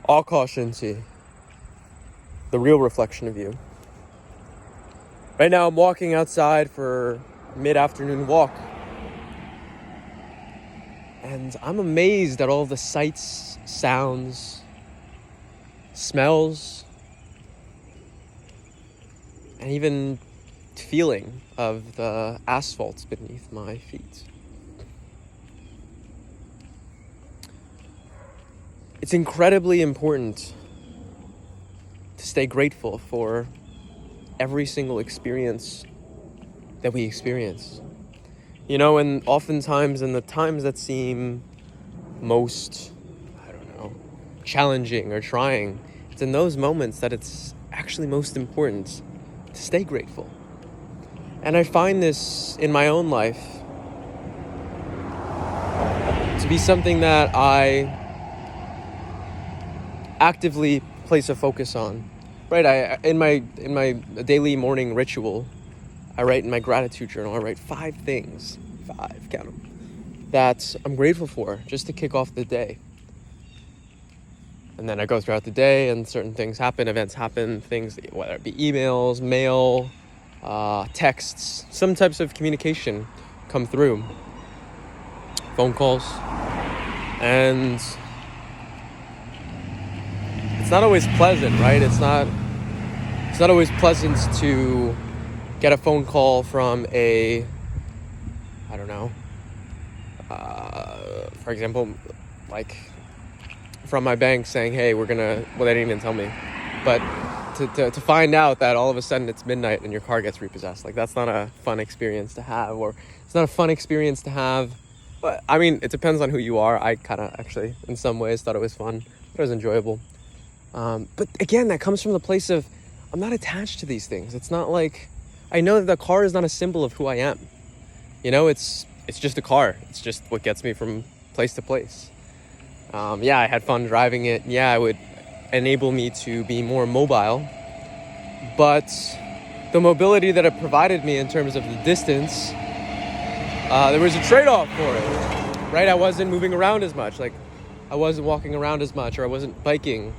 Akash Inti, the real reflection of you. Right now I'm walking outside for a mid-afternoon walk. And I'm amazed at all the sights, sounds, smells, and even feeling of the asphalt beneath my feet. It's incredibly important to stay grateful for every single experience that we experience. You know, and oftentimes in the times that seem most, challenging or trying, it's in those moments that it's actually most important to stay grateful. And I find this in my own life to be something that I actively place a focus on. Right, in my daily morning ritual, I write in my gratitude journal, I write 5 things, 5, count them, that I'm grateful for just to kick off the day. And then I go throughout the day and certain things happen, events happen, things, whether it be emails, mail, texts, some types of communication come through, phone calls, and it's not always pleasant, right? It's not always pleasant to get a phone call from for example, like from my bank saying, hey, well, they didn't even tell me. But to find out that all of a sudden it's midnight and your car gets repossessed, like that's not a fun experience to have, or it's not a fun experience to have. But I mean, it depends on who you are. I kind of actually, in some ways, thought it was fun. It was enjoyable. But again, that comes from the place of, I'm not attached to these things. It's not like, I know that the car is not a symbol of who I am. You know, it's just a car. It's just what gets me from place to place. Yeah, I had fun driving it. Yeah, it would enable me to be more mobile. But the mobility that it provided me in terms of the distance, there was a trade-off for it, right? I wasn't moving around as much. Like, I wasn't walking around as much, or I wasn't biking,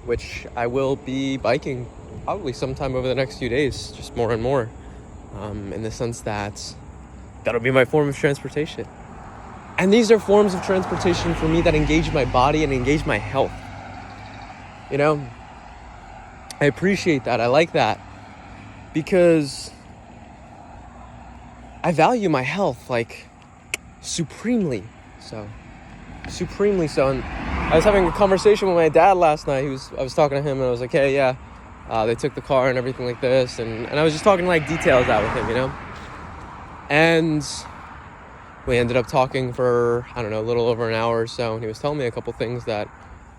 which I will be biking probably sometime over the next few days, just more and more, in the sense that that'll be my form of transportation. And these are forms of transportation for me that engage my body and engage my health. You know, I appreciate that. I like that because I value my health, like, supremely so. And I was having a conversation with my dad last night. I was talking to him and I was like, hey, yeah, they took the car and everything like this. And I was just talking like details out with him, you know? And we ended up talking for, a little over an hour or so. And he was telling me a couple things that,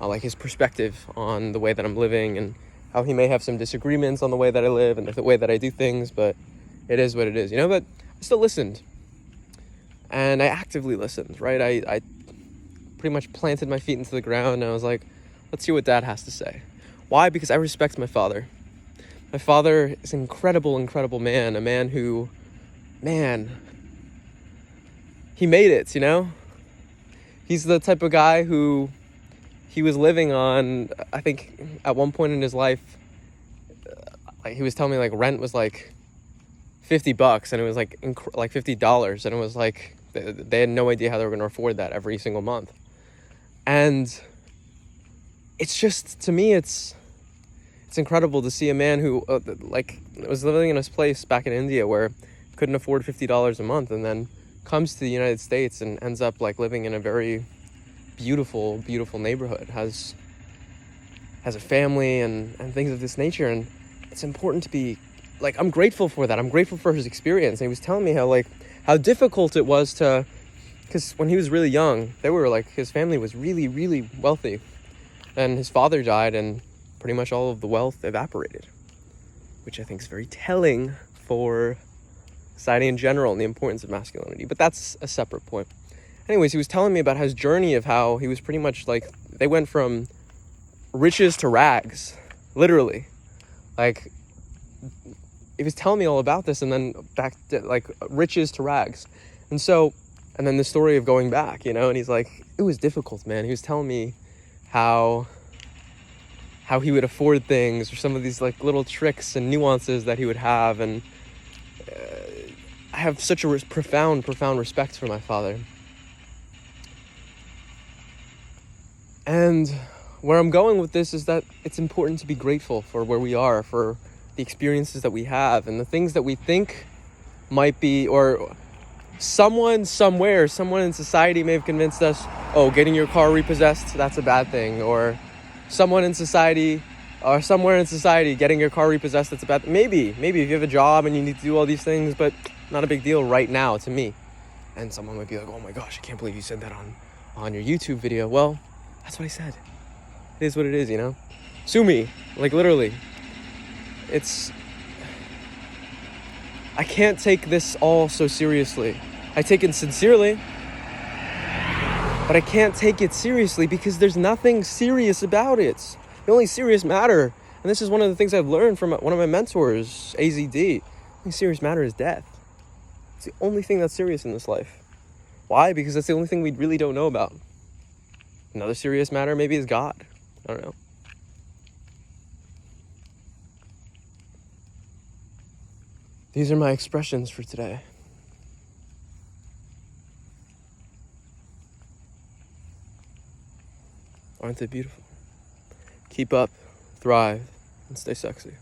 like his perspective on the way that I'm living and how he may have some disagreements on the way that I live and the way that I do things, but it is what it is, you know? But I still listened. And I actively listened, right? I pretty much planted my feet into the ground and I was like, let's see what Dad has to say. Why? Because I respect my father. My father is an incredible man, a man who, he made it, you know? He's the type of guy who he was living on, I think at one point in his life, like he was telling me like rent was like $50 and it was like $50 and it was like, they had no idea how they were going to afford that every single month. And it's just, to me, it's incredible to see a man who was living in his place back in India where couldn't afford $50 a month and then comes to the United States and ends up like living in a very beautiful neighborhood, has a family and things of this nature. And it's important to be like, I'm grateful for that. I'm grateful for his experience. And he was telling me how difficult it was because when he was really young, his family was really, really wealthy. And his father died and pretty much all of the wealth evaporated, which I think is very telling for society in general and the importance of masculinity. But that's a separate point. Anyways, he was telling me about his journey of how he was pretty much like, they went from riches to rags, literally. Like, he was telling me all about this and then back to like riches to rags. And then the story of going back, you know, and he's like, it was difficult, man. He was telling me how how he would afford things, or some of these like little tricks and nuances that he would have. And I have such a profound respect for my father. And where I'm going with this is that it's important to be grateful for where we are, for the experiences that we have, and the things that we think might be, or someone somewhere, someone in society may have convinced us, oh, getting your car repossessed, that's a bad thing. Or someone in society, or somewhere in society, getting your car repossessed, that's a bad thing. Maybe if you have a job and you need to do all these things, but not a big deal right now to me. And someone might be like, oh my gosh, I can't believe you said that on your YouTube video. Well, that's what I said. It is what it is, you know? Sue me, like literally. I can't take this all so seriously. I take it sincerely, but I can't take it seriously because there's nothing serious about it. The only serious matter, and this is one of the things I've learned from one of my mentors, AZD, the only serious matter is death. It's the only thing that's serious in this life. Why? Because that's the only thing we really don't know about. Another serious matter maybe is God. I don't know. These are my expressions for today. Aren't they beautiful? Keep up, thrive, and stay sexy.